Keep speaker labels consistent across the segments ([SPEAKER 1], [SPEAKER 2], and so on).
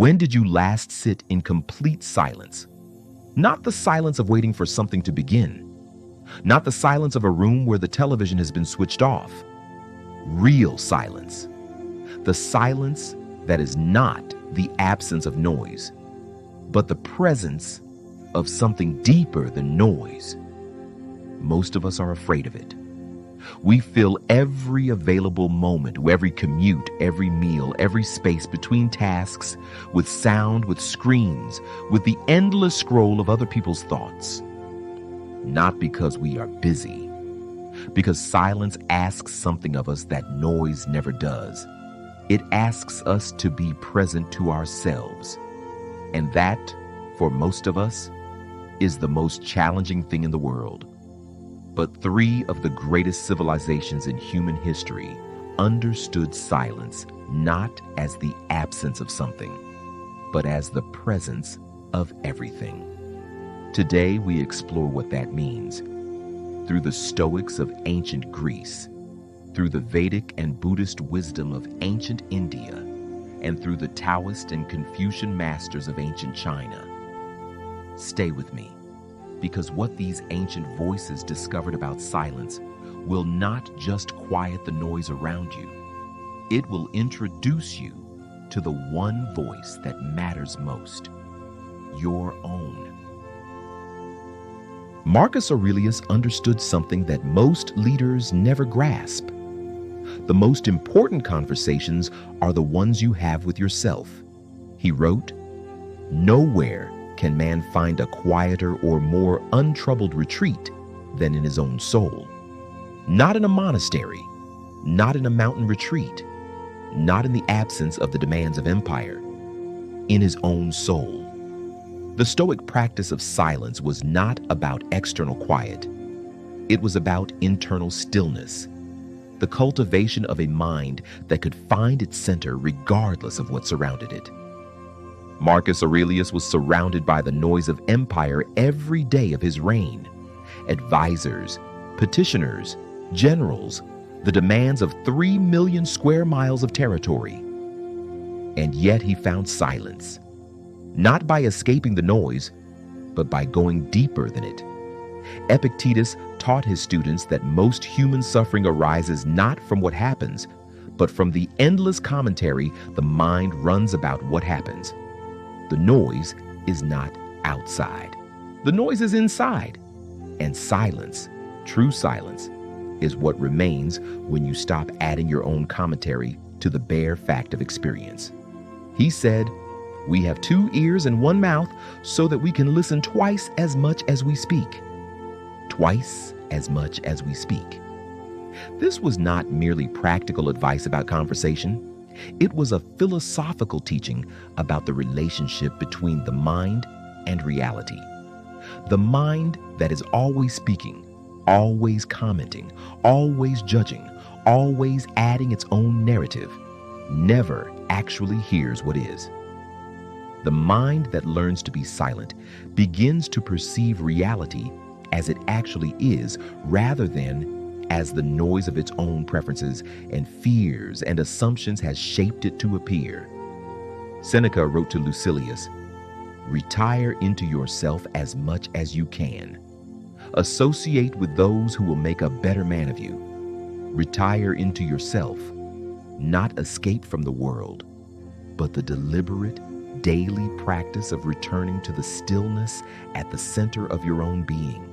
[SPEAKER 1] When did you last sit in complete silence? Not the silence of waiting for something to begin. Not the silence of a room where the television has been switched off. Real silence. The silence that is not the absence of noise, but the presence of something deeper than noise. Most of us are afraid of it. We fill every available moment, every commute, every meal, every space between tasks with sound, with screens, with the endless scroll of other people's thoughts. Not because we are busy, because silence asks something of us that noise never does. It asks us to be present to ourselves. And that, for most of us, is the most challenging thing in the world. But three of the greatest civilizations in human history understood silence not as the absence of something, but as the presence of everything. Today we explore what that means through the Stoics of ancient Greece, through the Vedic and Buddhist wisdom of ancient India, and through the Taoist and Confucian masters of ancient China. Stay with me, because what these ancient voices discovered about silence will not just quiet the noise around you. It will introduce you to the one voice that matters most, your own. Marcus Aurelius understood something that most leaders never grasp. The most important conversations are the ones you have with yourself. He wrote, "Nowhere can man find a quieter or more untroubled retreat than in his own soul. Not in a monastery, not in a mountain retreat, not in the absence of the demands of empire, in his own soul." The Stoic practice of silence was not about external quiet. It was about internal stillness, the cultivation of a mind that could find its center regardless of what surrounded it. Marcus Aurelius was surrounded by the noise of empire every day of his reign. Advisors, petitioners, generals, the demands of 3 million square miles of territory. And yet he found silence, not by escaping the noise, but by going deeper than it. Epictetus taught his students that most human suffering arises not from what happens, but from the endless commentary the mind runs about what happens. The noise is not outside. The noise is inside. And silence, true silence, is what remains when you stop adding your own commentary to the bare fact of experience. He said, "We have 2 ears and 1 mouth so that we can listen twice as much as we speak." Twice as much as we speak. This was not merely practical advice about conversation. It was a philosophical teaching about the relationship between the mind and reality. The mind that is always speaking, always commenting, always judging, always adding its own narrative, never actually hears what is. The mind that learns to be silent begins to perceive reality as it actually is, rather than as the noise of its own preferences and fears and assumptions has shaped it to appear. Seneca wrote to Lucilius, "Retire into yourself as much as you can. Associate with those who will make a better man of you. Retire into yourself, not escape from the world, but the deliberate, daily practice of returning to the stillness at the center of your own being.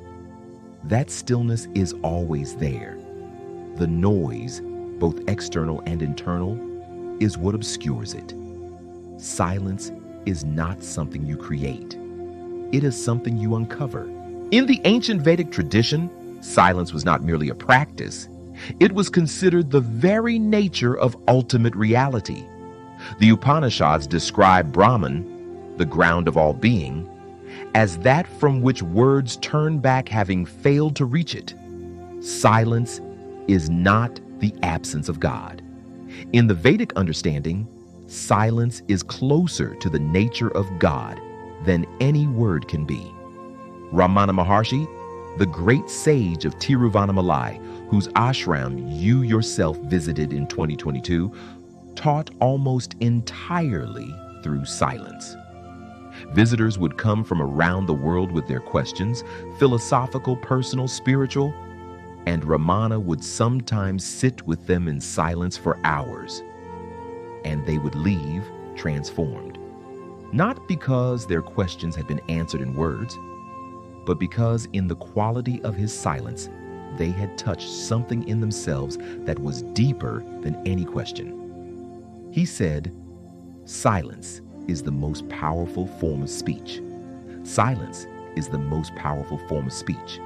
[SPEAKER 1] That stillness is always there. The noise, both external and internal, is what obscures it. Silence is not something you create. It is something you uncover." In the ancient Vedic tradition, silence was not merely a practice. It was considered the very nature of ultimate reality. The Upanishads describe Brahman, the ground of all being, as that from which words turn back having failed to reach it. Silence is not the absence of God. In the Vedic understanding, silence is closer to the nature of God than any word can be. Ramana Maharshi, the great sage of Tiruvannamalai, whose ashram you yourself visited in 2022, taught almost entirely through silence. Visitors would come from around the world with their questions, philosophical, personal, spiritual, and Ramana would sometimes sit with them in silence for hours, and they would leave transformed. Not because their questions had been answered in words, but because in the quality of his silence, they had touched something in themselves that was deeper than any question. He said, "Silence is the most powerful form of speech. Silence is the most powerful form of speech.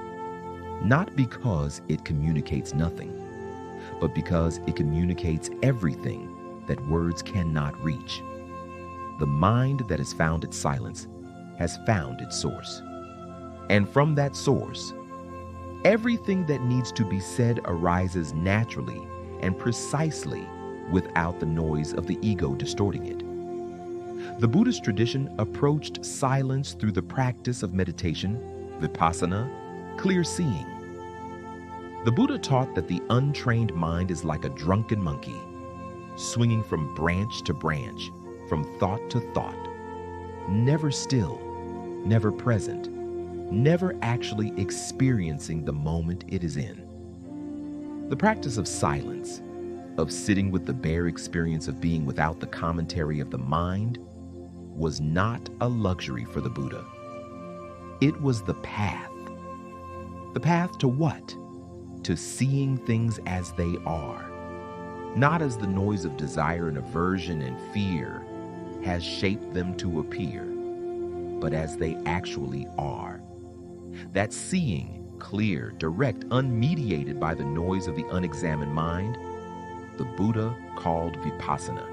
[SPEAKER 1] Not because it communicates nothing, but because it communicates everything that words cannot reach. The mind that has found its silence has found its source. And from that source, everything that needs to be said arises naturally and precisely without the noise of the ego distorting it." The Buddhist tradition approached silence through the practice of meditation, Vipassana, clear seeing. The Buddha taught that the untrained mind is like a drunken monkey, swinging from branch to branch, from thought to thought, never still, never present, never actually experiencing the moment it is in. The practice of silence, of sitting with the bare experience of being without the commentary of the mind, was not a luxury for the Buddha. It was the path. The path to what? To seeing things as they are, not as the noise of desire and aversion and fear has shaped them to appear, but as they actually are. That seeing, clear, direct, unmediated by the noise of the unexamined mind, the Buddha called Vipassana,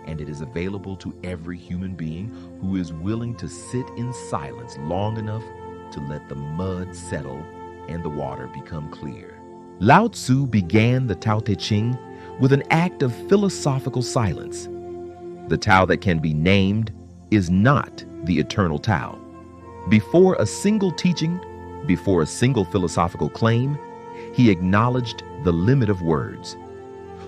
[SPEAKER 1] and it is available to every human being who is willing to sit in silence long enough to let the mud settle and the water become clear. Lao Tzu began the Tao Te Ching with an act of philosophical silence. The Tao that can be named is not the eternal Tao. Before a single teaching, before a single philosophical claim, he acknowledged the limit of words.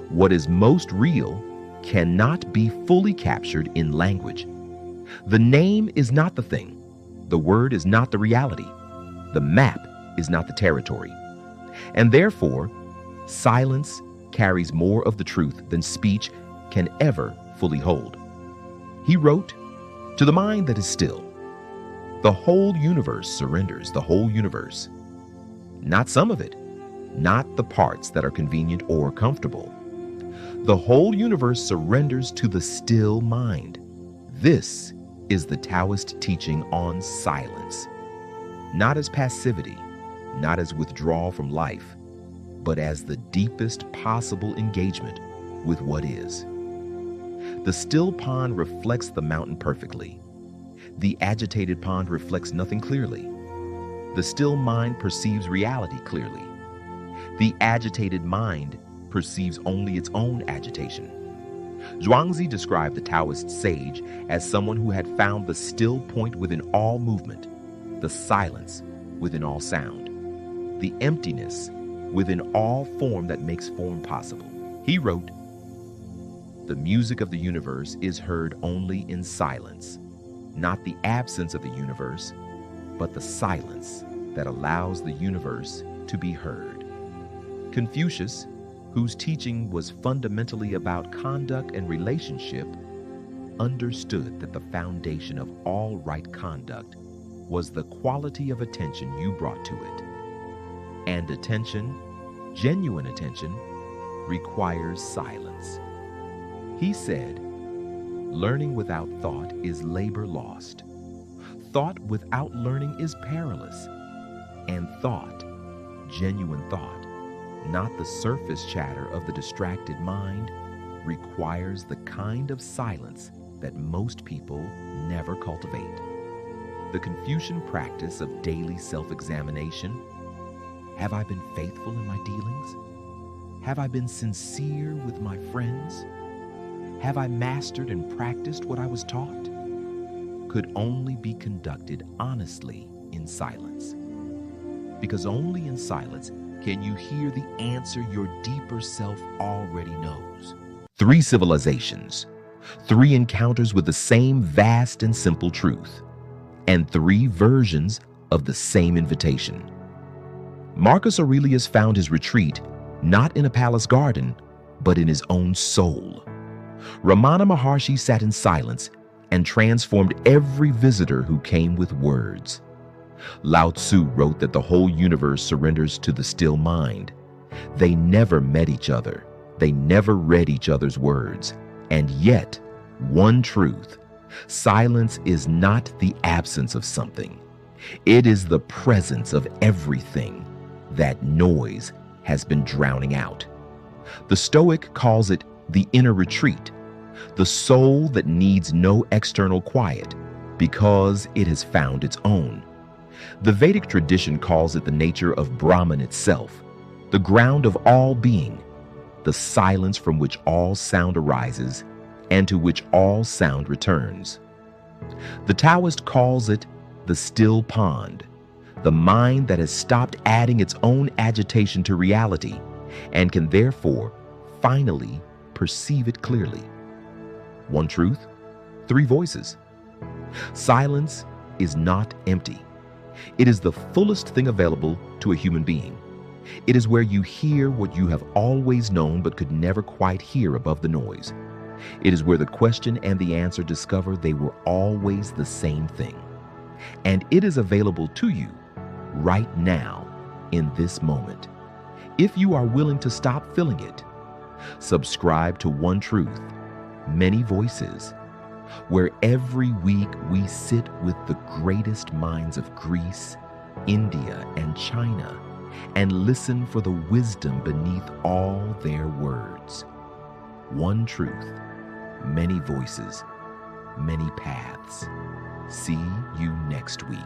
[SPEAKER 1] What is most real cannot be fully captured in language. The name is not the thing. The word is not the reality. The map is not the territory. And therefore, silence carries more of the truth than speech can ever fully hold. He wrote, "To the mind that is still, the whole universe surrenders, the whole universe. Not some of it, not the parts that are convenient or comfortable. The whole universe surrenders to the still mind. This is the Taoist teaching on silence. Not as passivity, not as withdrawal from life, but as the deepest possible engagement with what is. The still pond reflects the mountain perfectly. The agitated pond reflects nothing clearly. The still mind perceives reality clearly. The agitated mind perceives only its own agitation." Zhuangzi described the Taoist sage as someone who had found the still point within all movement, the silence within all sound, the emptiness within all form that makes form possible. He wrote, "The music of the universe is heard only in silence, not the absence of the universe, but the silence that allows the universe to be heard." Confucius, whose teaching was fundamentally about conduct and relationship, understood that the foundation of all right conduct was the quality of attention you brought to it. And attention, genuine attention, requires silence. He said, "Learning without thought is labor lost. Thought without learning is perilous. And thought, genuine thought, not the surface chatter of the distracted mind, requires the kind of silence that most people never cultivate." The Confucian practice of daily self-examination. Have I been faithful in my dealings? Have I been sincere with my friends? Have I mastered and practiced what I was taught? Could only be conducted honestly in silence. Because only in silence can you hear the answer your deeper self already knows. 3 Civilisations, 3 encounters with the same vast and simple truth, and 3 versions of the same invitation. Marcus Aurelius found his retreat not in a palace garden, but in his own soul. Ramana Maharshi sat in silence and transformed every visitor who came with words. Lao Tzu wrote that the whole universe surrenders to the still mind. They never met each other. They never read each other's words. And yet, one truth: silence is not the absence of something. It is the presence of everything that noise has been drowning out. The Stoic calls it the inner retreat, the soul that needs no external quiet because it has found its own. The Vedic tradition calls it the nature of Brahman itself, the ground of all being, the silence from which all sound arises and to which all sound returns. The Taoist calls it the still pond, the mind that has stopped adding its own agitation to reality and can therefore finally perceive it clearly. One truth, 3 voices. Silence is not empty. It is the fullest thing available to a human being. It is where you hear what you have always known but could never quite hear above the noise. It is where the question and the answer discover they were always the same thing. And it is available to you right now in this moment, if you are willing to stop filling it. Subscribe to One Truth, Many Voices, where every week we sit with the greatest minds of Greece, India, and China and listen for the wisdom beneath all their words. One truth, many voices, many paths. See you next week.